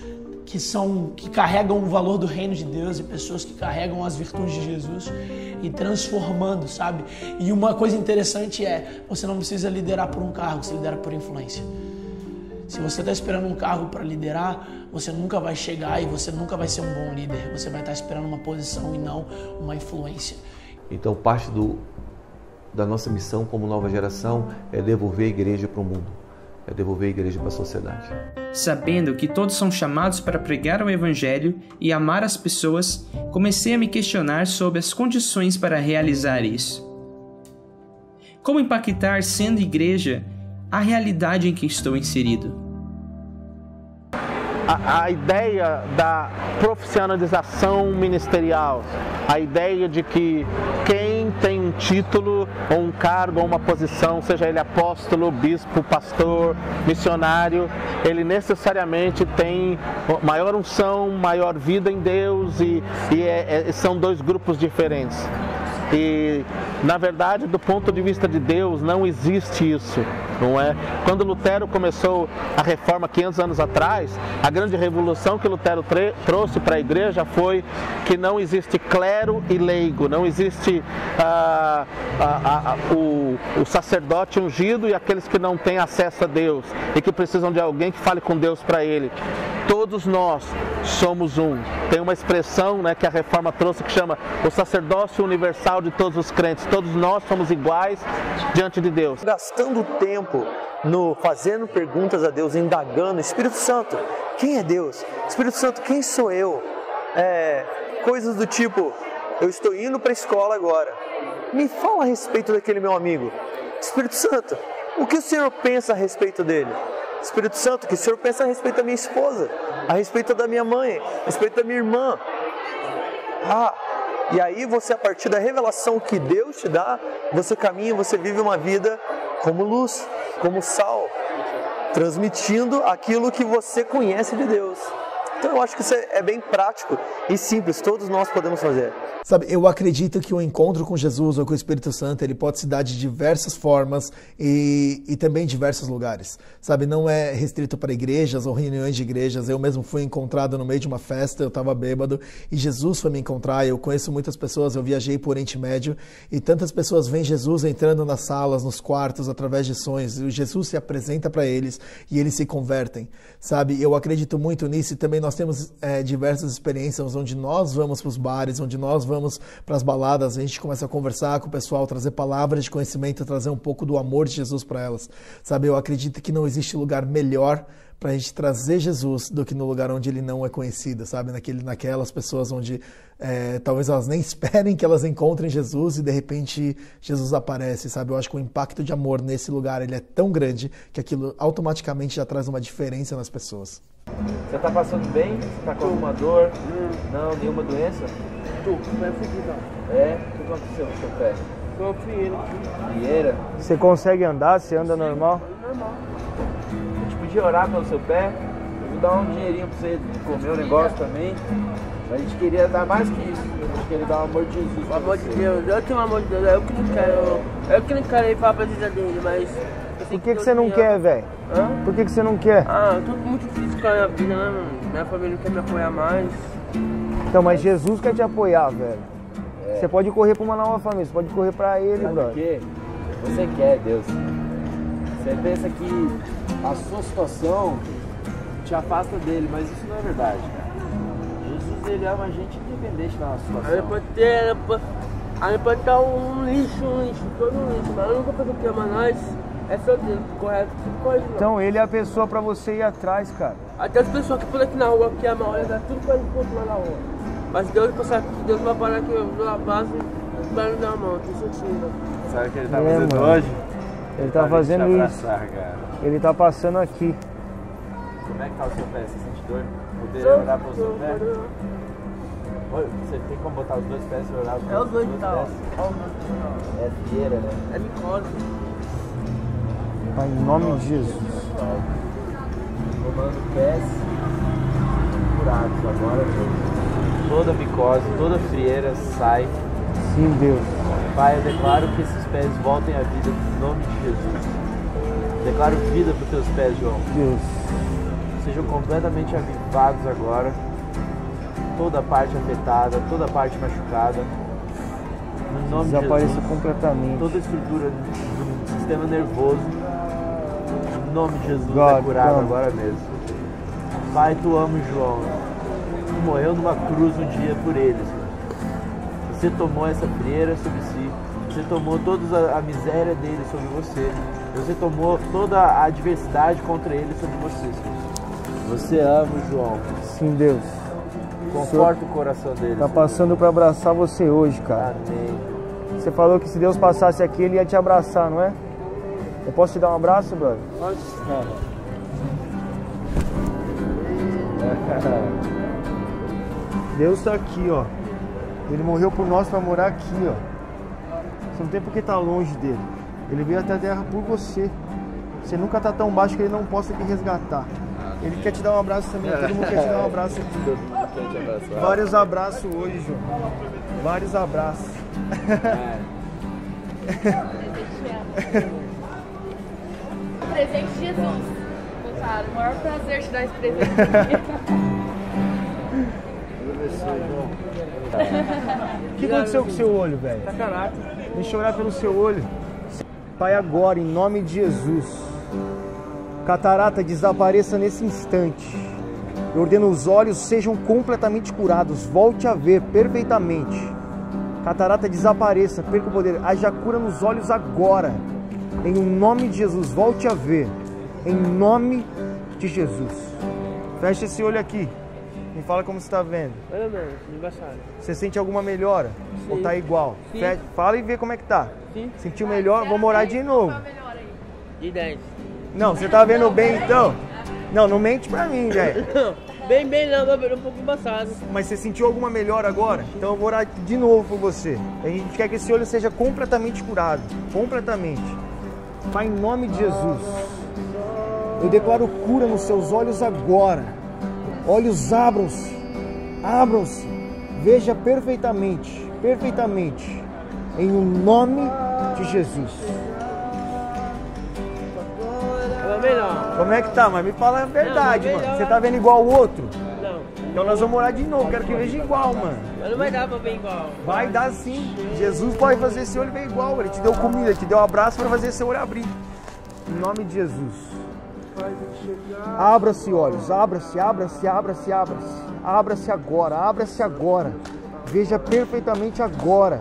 que carregam o valor do reino de Deus e pessoas que carregam as virtudes de Jesus e transformando, sabe? E uma coisa interessante é, você não precisa liderar por um cargo, você lidera por influência. Se você está esperando um cargo para liderar, você nunca vai chegar e você nunca vai ser um bom líder. Você vai estar esperando uma posição e não uma influência. Então, parte da nossa missão como nova geração é devolver a igreja para o mundo, é devolver a igreja para a sociedade. Sabendo que todos são chamados para pregar o Evangelho e amar as pessoas, comecei a me questionar sobre as condições para realizar isso. Como impactar, sendo igreja, a realidade em que estou inserido? A ideia da profissionalização ministerial, a ideia de que quem tem um título ou um cargo ou uma posição, seja ele apóstolo, bispo, pastor, missionário, ele necessariamente tem maior unção, maior vida em Deus e são dois grupos diferentes. E, na verdade, do ponto de vista de Deus, não existe isso, não é? Quando Lutero começou a reforma 500 anos atrás, a grande revolução que Lutero trouxe para a igreja foi que não existe clero e leigo, não existe o sacerdote ungido e aqueles que não têm acesso a Deus e que precisam de alguém que fale com Deus para ele. Todos nós somos um. Tem uma expressão, né, que a reforma trouxe que chama o sacerdócio universal de todos os crentes. Todos nós somos iguais diante de Deus. Gastando tempo fazendo perguntas a Deus, indagando, Espírito Santo, quem é Deus? Espírito Santo, quem sou eu? Coisas do tipo, eu estou indo para a escola agora, me fala a respeito daquele meu amigo. Espírito Santo, o que o Senhor pensa a respeito dele? Espírito Santo, o que o Senhor pensa a respeito da minha esposa, a respeito da minha mãe, a respeito da minha irmã? E aí você, a partir da revelação que Deus te dá, você caminha, você vive uma vida como luz, como sal, transmitindo aquilo que você conhece de Deus. Então eu acho que isso é bem prático e simples, todos nós podemos fazer. Sabe, eu acredito que o encontro com Jesus ou com o Espírito Santo, ele pode se dar de diversas formas e também em diversos lugares. Sabe, não é restrito para igrejas ou reuniões de igrejas. Eu mesmo fui encontrado no meio de uma festa, eu estava bêbado e Jesus foi me encontrar. Eu conheço muitas pessoas, eu viajei por Oriente Médio e tantas pessoas veem Jesus entrando nas salas, nos quartos, através de sonhos. E Jesus se apresenta para eles e eles se convertem. Sabe, eu acredito muito nisso e também nós temos diversas experiências onde nós vamos para os bares, onde nós vamos para as baladas, a gente começa a conversar com o pessoal, trazer palavras de conhecimento, trazer um pouco do amor de Jesus para elas. Sabe, eu acredito que não existe lugar melhor para a gente trazer Jesus do que no lugar onde ele não é conhecido, sabe? Naquelas pessoas onde talvez elas nem esperem que elas encontrem Jesus e de repente Jesus aparece, sabe? Eu acho que o impacto de amor nesse lugar ele é tão grande que aquilo automaticamente já traz uma diferença nas pessoas. Você está passando bem? Você está com alguma dor? Não, nenhuma doença? Pé fudido. O que aconteceu no seu pé? Foi uma frieira. Frieira? Você consegue andar? Você anda normal? Normal. A gente podia orar pelo seu pé? Eu vou dar um dinheirinho para você comer um negócio também. Mas a gente queria dar mais que isso. A gente queria dar o amor de Jesus. O amor de Deus, eu tenho o amor de Deus. Eu que não quero ir para a presença dele, mas... Por que você não quer, velho? Por que você não quer? Eu tô muito difícil com a minha vida, né, mano? Minha família não quer me apoiar mais. Então, mas Jesus quer te apoiar, velho. Você pode correr para uma nova família, você pode correr para ele, sabe brother. Por quê? Você quer, Deus. Você pensa que a sua situação te afasta dele, mas isso não é verdade, cara. Jesus, ele ama a gente independente da nossa situação. Aí pode estar um lixo, todo um lixo, mas a única pessoa que ama nós é só Deus, correto? Então ele é a pessoa pra você ir atrás, cara. Até as pessoas que por aqui na rua, que amam, olha, dá tudo pra ele continuar na rua. Mas Deus vai parar aqui na base e vai me dar a mão, tenho certeza. Sabe o que ele tá fazendo hoje? Ele tá fazendo isso. Cara. Ele tá passando aqui. Como é que tá o seu pé? Você sente dor? Poderia olhar pro seu pé? Você tem como botar os dois pés e olhar pro os dois pés? É frieira, né? É micose. Pai, em nome de Jesus. Comando pés curados agora, Deus. Toda micose, toda frieira sai. Sim, Deus. Pai, eu declaro que esses pés voltem à vida em nome de Jesus. Declaro vida para os teus pés, João. Deus. Sejam completamente avivados agora. Toda a parte afetada, toda a parte machucada. No nome de Jesus. Desapareça completamente. Toda a estrutura do sistema nervoso. Em nome de Jesus é curado agora mesmo. Pai, tu amas João. Tu morreu numa cruz um dia por eles. Você tomou essa frieira sobre si. Você tomou toda a miséria dele sobre você. Você tomou toda a adversidade contra ele sobre você. Você ama o João. Sim, Deus. Conforta o coração dele. Tá passando para abraçar você hoje, cara. Amém. Você falou que se Deus passasse aqui, ele ia te abraçar, não é? Eu posso te dar um abraço, brother? Pode. Deus tá aqui, ó. Ele morreu por nós para morar aqui, ó. Você não tem por que estar longe dele. Ele veio até a terra por você. Você nunca tá tão baixo que ele não possa te resgatar. Ele quer te dar um abraço também. Todo mundo quer te dar um abraço aqui. Vários abraços hoje, João. Vários abraços. Presente de Jesus. Cara, o maior prazer te dar esse presente aqui. O que aconteceu com o seu olho, velho? Tá caraca. Deixa eu orar pelo seu olho. Pai, agora, em nome de Jesus, catarata desapareça nesse instante. Eu ordeno os olhos sejam completamente curados. Volte a ver perfeitamente. Catarata desapareça, perca o poder. Haja cura nos olhos agora. Em nome de Jesus, volte a ver. Em nome de Jesus. Fecha esse olho aqui. Me fala como você está vendo. Mais ou menos, embaçado. Você sente alguma melhora? Sim. Ou tá igual? Sim. Fala e vê como é que tá. Sim. Sentiu melhor? Vou morar de novo. De 10. Não, você tá vendo bem então? Não, não mente pra mim, velho. Bem não, tá vendo um pouco embaçado. Mas você sentiu alguma melhora agora? Então eu vou orar de novo por você. A gente quer que esse olho seja completamente curado. Completamente. Pai, em nome de Jesus, eu declaro cura nos seus olhos agora. Olhos abram-se. Abram-se. Veja perfeitamente. Perfeitamente. Em o nome de Jesus. Melhor. Como é que tá? Mas me fala a verdade, não, mano. Você tá vendo igual o outro? Não. Então nós vamos orar de novo. Quero que veja igual, mano. Mas não vai dar pra ver igual. Vai dar sim. Jesus pode fazer esse olho ver igual. Ele te deu comida, ele te deu um abraço para fazer esse olho abrir. Em nome de Jesus. Abra-se, olhos. Abra-se, abra-se, abra-se, abra-se. Abra-se agora, abra-se agora. Veja perfeitamente agora.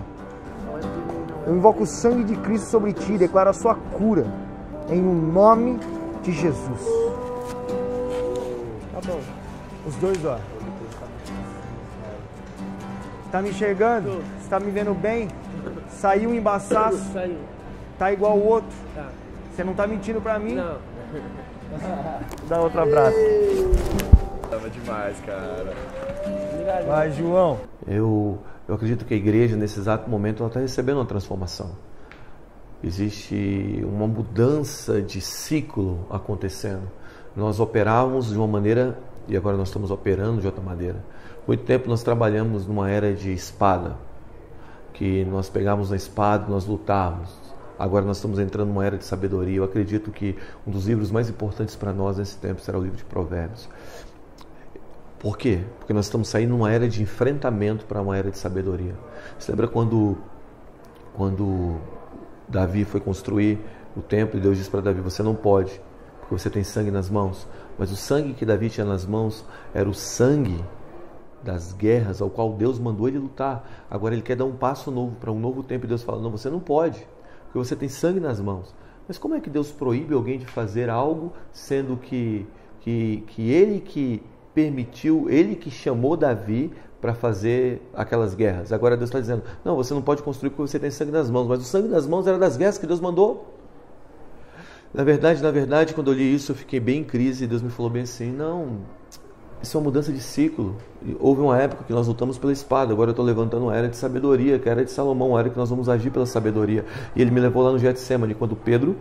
Eu invoco o sangue de Cristo sobre ti. Declaro a sua cura. Em nome de Jesus. Tá bom. Os dois, ó. Tá me enxergando? Você tá me vendo bem? Saiu um embaçaço? Saiu. Tá igual o outro? Tá. Você não tá mentindo pra mim? Não. Dá outro abraço. Tava demais, cara. Vai, João. Eu acredito que a igreja, nesse exato momento, ela está recebendo uma transformação. Existe uma mudança de ciclo acontecendo. Nós operávamos de uma maneira e agora nós estamos operando de outra maneira. Muito tempo nós trabalhamos numa era de espada, que nós pegávamos a espada e nós lutávamos. Agora nós estamos entrando numa era de sabedoria. Eu acredito que um dos livros mais importantes para nós nesse tempo será o livro de Provérbios. Por quê? Porque nós estamos saindo numa era de enfrentamento para uma era de sabedoria. Você lembra quando Davi foi construir o templo e Deus disse para Davi: você não pode, porque você tem sangue nas mãos. Mas o sangue que Davi tinha nas mãos era o sangue das guerras ao qual Deus mandou ele lutar. Agora ele quer dar um passo novo para um novo tempo e Deus fala: não, você não pode, porque você tem sangue nas mãos. Mas como é que Deus proíbe alguém de fazer algo, sendo que ele que permitiu, ele que chamou Davi para fazer aquelas guerras? Agora Deus está dizendo: não, você não pode construir porque você tem sangue nas mãos. Mas o sangue nas mãos era das guerras que Deus mandou. Na verdade, quando eu li isso, eu fiquei bem em crise e Deus me falou bem assim: não, isso é uma mudança de ciclo. Houve uma época que nós lutamos pela espada, agora eu estou levantando uma era de sabedoria, que é a era de Salomão, uma era que nós vamos agir pela sabedoria. E ele me levou lá no Getsemane, quando Pedro,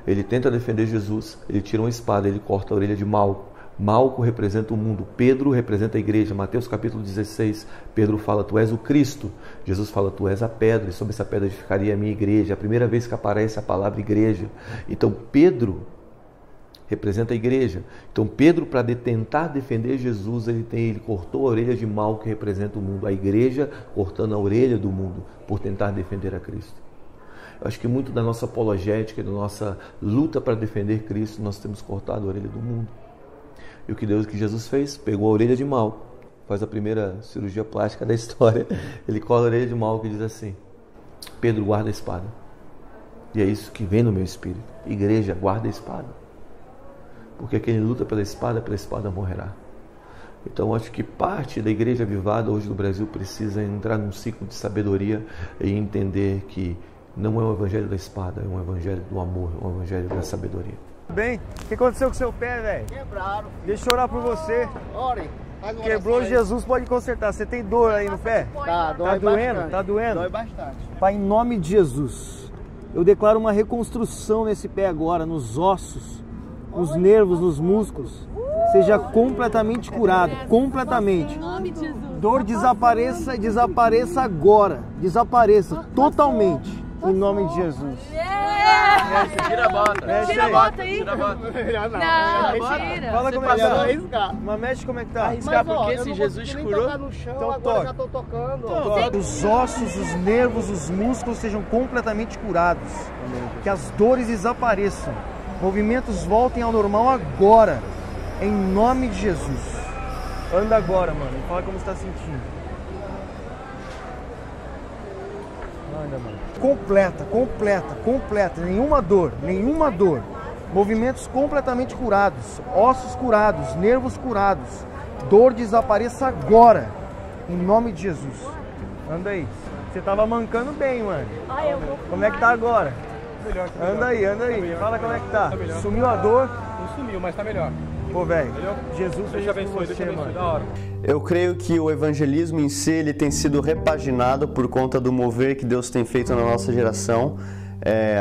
ele tenta defender Jesus, ele tira uma espada, ele corta a orelha de Malco. Malco representa o mundo, Pedro representa a igreja. Mateus capítulo 16, Pedro fala: tu és o Cristo. Jesus fala: tu és a pedra, e sobre essa pedra edificaria a minha igreja. É a primeira vez que aparece a palavra igreja. Então Pedro representa a igreja. Então Pedro, para tentar defender Jesus, ele cortou a orelha de Malco, que representa o mundo. A igreja cortando a orelha do mundo por tentar defender a Cristo. Eu acho que muito da nossa apologética, da nossa luta para defender Cristo, nós temos cortado a orelha do mundo. E o que Jesus fez? Pegou a orelha de Malco, faz a primeira cirurgia plástica da história. Ele cola a orelha de Malco e diz assim: Pedro, guarda a espada. E é isso que vem no meu espírito: igreja, guarda a espada. Porque quem luta pela espada morrerá. Então, acho que parte da igreja avivada hoje no Brasil precisa entrar num ciclo de sabedoria e entender que não é um evangelho da espada, é um evangelho do amor, é um evangelho da sabedoria. Bem, o que aconteceu com seu pé, velho? Quebraram. Deixa eu orar por você. Ore. Quebrou, Jesus pode consertar. Você tem dor aí no pé? Tá, dói doendo? bastante. Tá doendo? Dói bastante. Pai, em nome de Jesus, eu declaro uma reconstrução nesse pé agora, nos ossos, nos nervos, nos músculos. seja completamente curado, completamente. Dor desapareça agora, desapareça totalmente, em nome de Jesus. Tira a bota. Tira a bota aí. Tira a bota. Não, tira. Fala como é que tá. Mas mexe como é que tá. Arriscar porque se Jesus curou. Então toque. Já tô tocando. Os ossos, os nervos, os músculos sejam completamente curados. Que as dores desapareçam. Movimentos voltem ao normal agora. Em nome de Jesus. Anda agora, mano. Fala como você tá sentindo. Anda, mano. Completa. Nenhuma dor. Movimentos completamente curados. Ossos curados. Nervos curados. Dor desapareça agora. Em nome de Jesus. Anda aí. Você tava mancando bem, mano. Como é que tá agora? Melhor. Anda aí. Fala como é que tá. Sumiu a dor? Não sumiu, mas tá melhor. Pô, velho, Jesus fez abençoe, você, mano. Da hora. Eu creio que o evangelismo em si ele tem sido repaginado por conta do mover que Deus tem feito na nossa geração,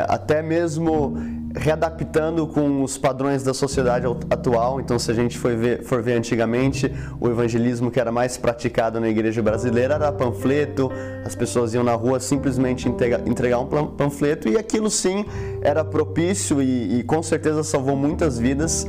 até mesmo readaptando com os padrões da sociedade atual. Então, se a gente for ver antigamente, o evangelismo que era mais praticado na igreja brasileira era panfleto, as pessoas iam na rua simplesmente entregar um panfleto, e aquilo sim era propício e com certeza salvou muitas vidas.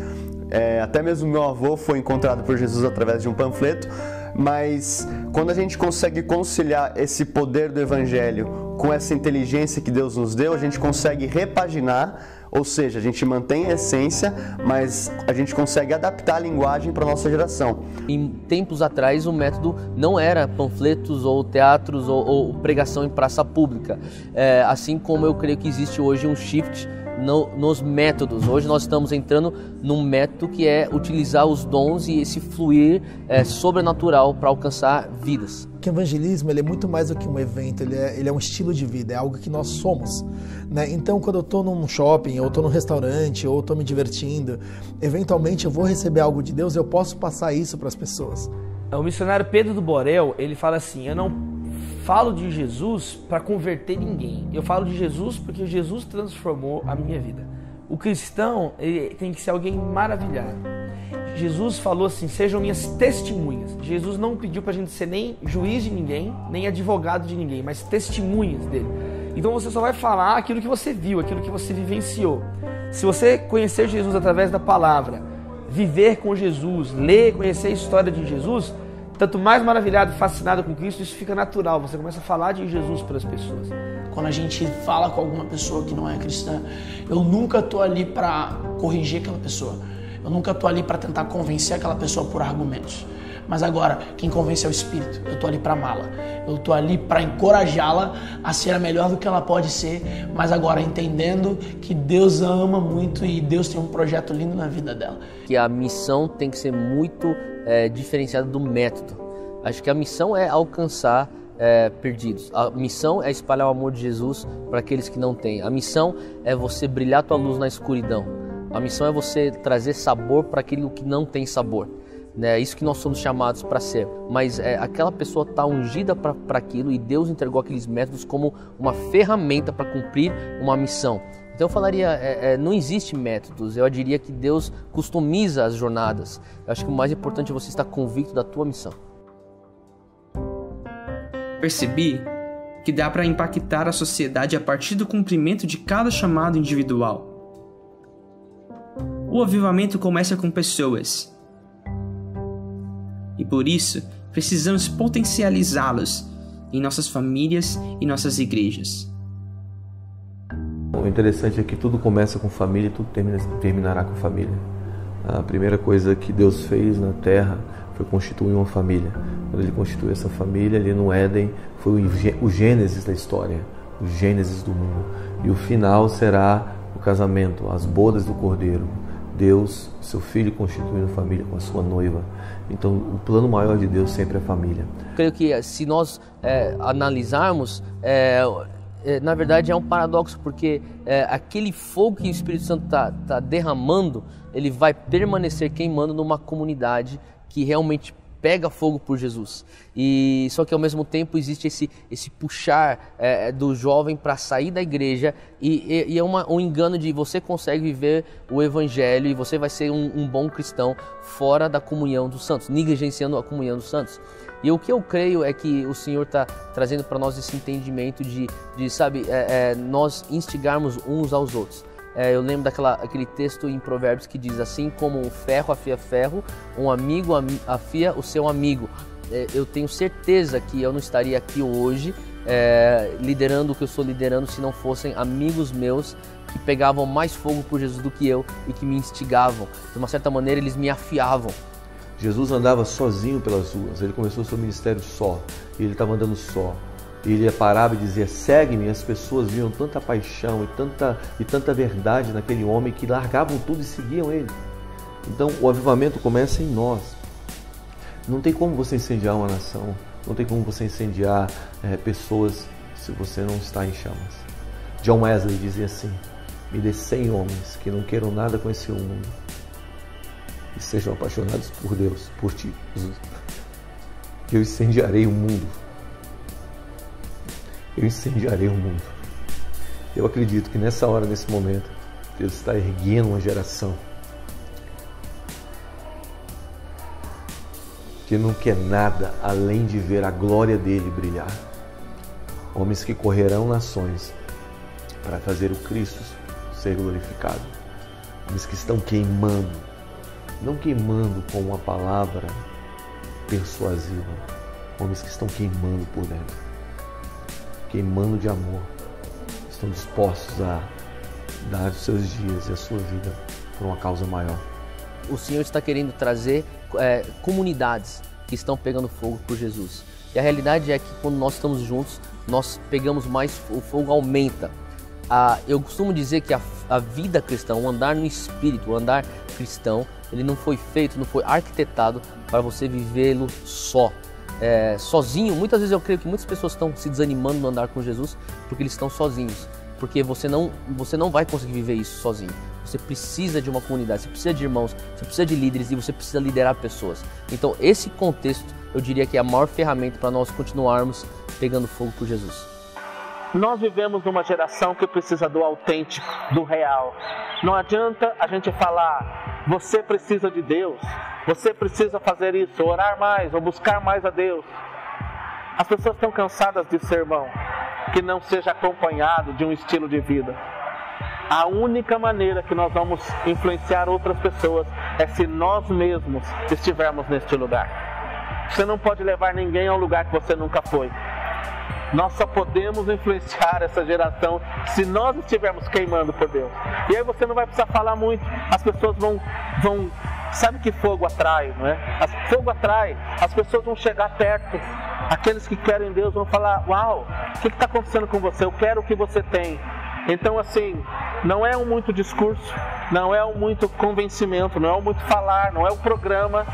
Até mesmo meu avô foi encontrado por Jesus através de um panfleto, mas quando a gente consegue conciliar esse poder do Evangelho com essa inteligência que Deus nos deu, a gente consegue repaginar, ou seja, a gente mantém a essência, mas a gente consegue adaptar a linguagem para a nossa geração. Em tempos atrás, o método não era panfletos ou teatros ou pregação em praça pública, assim como eu creio que existe hoje um shift nos métodos. Hoje nós estamos entrando num método que é utilizar os dons e esse fluir sobrenatural para alcançar vidas. Que o evangelismo ele é muito mais do que um evento, ele é um estilo de vida, é algo que nós somos, né? Então, quando eu estou num shopping, ou estou num restaurante, ou estou me divertindo, eventualmente eu vou receber algo de Deus, eu posso passar isso para as pessoas. O missionário Pedro do Borel, ele fala assim: eu não falo de Jesus para converter ninguém. Eu falo de Jesus porque Jesus transformou a minha vida. O cristão ele tem que ser alguém maravilhado. Jesus falou assim: sejam minhas testemunhas. Jesus não pediu para a gente ser nem juiz de ninguém, nem advogado de ninguém, mas testemunhas dele. Então você só vai falar aquilo que você viu, aquilo que você vivenciou. Se você conhecer Jesus através da palavra, viver com Jesus, ler, conhecer a história de Jesus, tanto mais maravilhado e fascinado com Cristo, isso fica natural. Você começa a falar de Jesus para as pessoas. Quando a gente fala com alguma pessoa que não é cristã, eu nunca estou ali para corrigir aquela pessoa. Eu nunca estou ali para tentar convencer aquela pessoa por argumentos. Mas agora, quem convence é o Espírito. Eu estou ali para amá-la. Eu estou ali para encorajá-la a ser a melhor do que ela pode ser. Mas agora, entendendo que Deus a ama muito e Deus tem um projeto lindo na vida dela. Que a missão tem que ser muito diferenciada do método. Acho que a missão é alcançar perdidos. A missão é espalhar o amor de Jesus para aqueles que não têm. A missão é você brilhar tua luz na escuridão. A missão é você trazer sabor para aquilo que não tem sabor. É isso que nós somos chamados para ser. Mas aquela pessoa está ungida para aquilo, e Deus entregou aqueles métodos como uma ferramenta para cumprir uma missão. Então eu falaria, não existe métodos. Eu diria que Deus customiza as jornadas. Eu acho que o mais importante é você estar convicto da tua missão. Percebi que dá para impactar a sociedade a partir do cumprimento de cada chamado individual. O avivamento começa com pessoas. E por isso, precisamos potencializá-los em nossas famílias e nossas igrejas. O interessante é que tudo começa com família e tudo terminará com família. A primeira coisa que Deus fez na terra foi constituir uma família. Quando Ele constituiu essa família, ali no Éden, foi o gênesis da história, o gênesis do mundo. E o final será o casamento, as bodas do Cordeiro. Deus, seu Filho, constituindo família com a sua noiva. Então, o plano maior de Deus sempre é família. Creio que se nós analisarmos, na verdade é um paradoxo, porque aquele fogo que o Espírito Santo está derramando, ele vai permanecer queimando numa comunidade que realmente pega fogo por Jesus. E só que ao mesmo tempo existe esse puxar do jovem para sair da igreja e é um engano de você consegue viver o evangelho e você vai ser um bom cristão fora da comunhão dos santos, negligenciando a comunhão dos santos. E o que eu creio é que o Senhor está trazendo para nós esse entendimento de sabe, nós instigarmos uns aos outros. Eu lembro daquele texto em Provérbios que diz: assim como o ferro afia ferro, um amigo afia o seu amigo. Eu tenho certeza que eu não estaria aqui hoje liderando o que eu estou liderando se não fossem amigos meus que pegavam mais fogo por Jesus do que eu e que me instigavam. De uma certa maneira, eles me afiavam. Jesus andava sozinho pelas ruas, ele começou o seu ministério só, e ele estava andando só. Ele parava e dizia: segue-me, e as pessoas viam tanta paixão e tanta verdade naquele homem que largavam tudo e seguiam ele. Então o avivamento começa em nós. Não tem como você incendiar uma nação, não tem como você incendiar pessoas se você não está em chamas. John Wesley dizia assim: me dê 100 homens que não queiram nada com esse mundo e sejam apaixonados por Deus, por ti, Jesus. Eu incendiarei o mundo. Eu incendiarei o mundo. Eu acredito que nessa hora, nesse momento, Deus está erguendo uma geração que não quer nada além de ver a glória dele brilhar. Homens que correrão nações para fazer o Cristo ser glorificado. Homens que estão queimando, não queimando com uma palavra persuasiva, homens que estão queimando por dentro, queimando de amor, estão dispostos a dar os seus dias e a sua vida por uma causa maior. O Senhor está querendo trazer comunidades que estão pegando fogo por Jesus. E a realidade é que quando nós estamos juntos, nós pegamos mais, o fogo aumenta. Eu costumo dizer que a vida cristã, o andar no Espírito, o andar cristão, ele não foi feito, não foi arquitetado para você vivê-lo só. Sozinho. Muitas vezes eu creio que muitas pessoas estão se desanimando no andar com Jesus porque eles estão sozinhos. Porque você não vai conseguir viver isso sozinho. Você precisa de uma comunidade, você precisa de irmãos, você precisa de líderes e você precisa liderar pessoas. Então esse contexto eu diria que é a maior ferramenta para nós continuarmos pegando fogo por Jesus. Nós vivemos numa geração que precisa do autêntico, do real. Não adianta a gente falar: você precisa de Deus, você precisa fazer isso, orar mais ou buscar mais a Deus. As pessoas estão cansadas de sermão que não seja acompanhado de um estilo de vida. A única maneira que nós vamos influenciar outras pessoas é se nós mesmos estivermos neste lugar. Você não pode levar ninguém a um lugar que você nunca foi. Nós só podemos influenciar essa geração se nós estivermos queimando por Deus. E aí você não vai precisar falar muito. As pessoas vão sabe que fogo atrai, não é? Fogo atrai. As pessoas vão chegar perto. Aqueles que querem Deus vão falar: uau, o que está acontecendo com você? Eu quero o que você tem. Então assim, não é um muito discurso, não é um muito convencimento, não é um muito falar, não é um programa.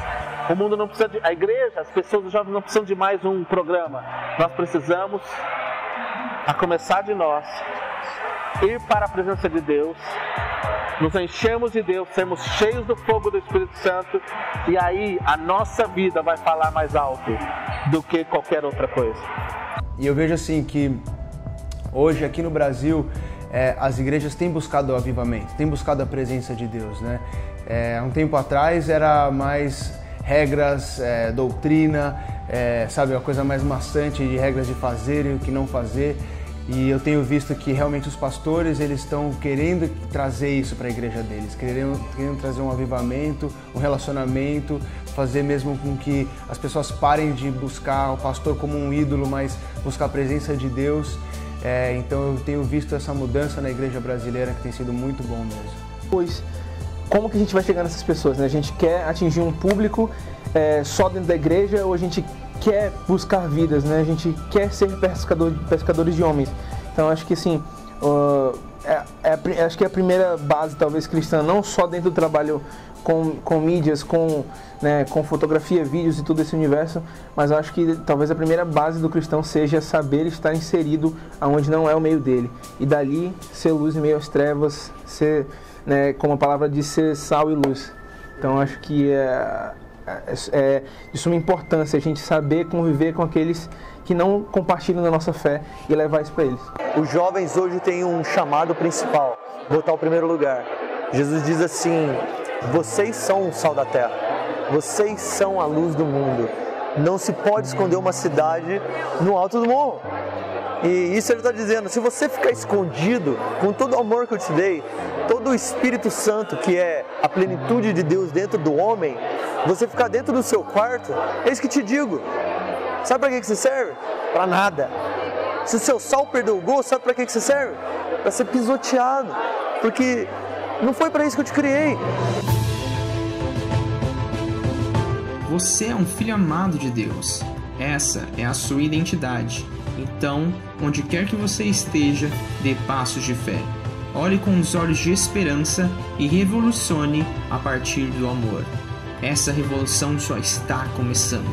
O mundo não precisa a igreja, as pessoas, os jovens não precisam de mais um programa. Nós precisamos, a começar de nós, ir para a presença de Deus, nos enchermos de Deus, sermos cheios do fogo do Espírito Santo, e aí a nossa vida vai falar mais alto do que qualquer outra coisa. E eu vejo assim que hoje aqui no Brasil as igrejas têm buscado o avivamento, têm buscado a presença de Deus, né? Há um tempo atrás era mais regras, doutrina, sabe, uma coisa mais maçante de regras de fazer e o que não fazer. E eu tenho visto que realmente os pastores, eles estão querendo trazer isso para a igreja deles, querendo trazer um avivamento, um relacionamento, fazer mesmo com que as pessoas parem de buscar o pastor como um ídolo, mas buscar a presença de Deus. Então eu tenho visto essa mudança na igreja brasileira que tem sido muito bom mesmo. Pois, como que a gente vai chegar nessas pessoas, né? A gente quer atingir um público só dentro da igreja, ou a gente quer buscar vidas, né? A gente quer ser pescadores de homens. Então acho que assim, acho que é a primeira base talvez cristã, não só dentro do trabalho com mídias, com fotografia, vídeos e todo esse universo, mas acho que talvez a primeira base do cristão seja saber estar inserido aonde não é o meio dele, e dali ser luz em meio às trevas, ser, como a palavra diz, ser sal e luz. Então acho que é de suma importância a gente saber conviver com aqueles que não compartilham da nossa fé e levar isso para eles. Os jovens hoje têm um chamado principal, botar o primeiro lugar. Jesus diz assim: vocês são o sal da terra, vocês são a luz do mundo. Não se pode esconder uma cidade no alto do morro. E isso ele está dizendo: se você ficar escondido, com todo o amor que eu te dei, todo o Espírito Santo, que é a plenitude de Deus dentro do homem, você ficar dentro do seu quarto, é isso que te digo. Sabe para que você serve? Para nada. Se o seu sal perdeu o gosto, sabe para que você serve? Para ser pisoteado. Porque não foi para isso que eu te criei. Você é um filho amado de Deus. Essa é a sua identidade. Então, onde quer que você esteja, dê passos de fé. Olhe com os olhos de esperança e revolucione a partir do amor. Essa revolução só está começando.